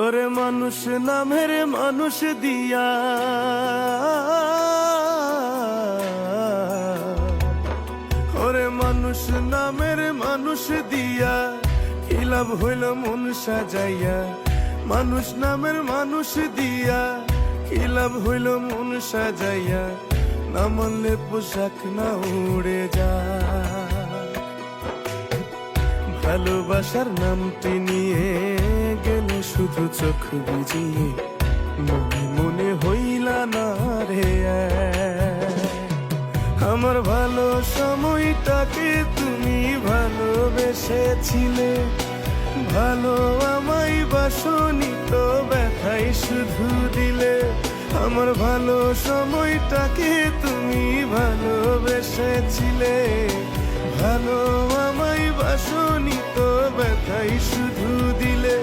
ওরে মানুষ নামের মানুষ দিয়া ওরে মানুষ নামের মানুষ দিয়া কি লাভ হইল মন সাজাইয়া মানুষ নামের মানুষ দিয়া কি লাভ হইল মন সাজাইয়া না মানলে পোশাক না উড়ে যায় ভালোবাসার নামটি নিয়ে গেলে শুধু চোখ বুঝিয়ে মনে মনে হইলা না রে আমার ভালো সময়টাকে তুমি ভালোবেসেছিলে ভালো আমায় বাসনি তো ব্যথাই শুধু দিলে আমার ভালো সময়টাকে তুমি ভালোবেসেছিলে ভালো আমায় বাসনি তো ব্যথাই শুধু দিলে।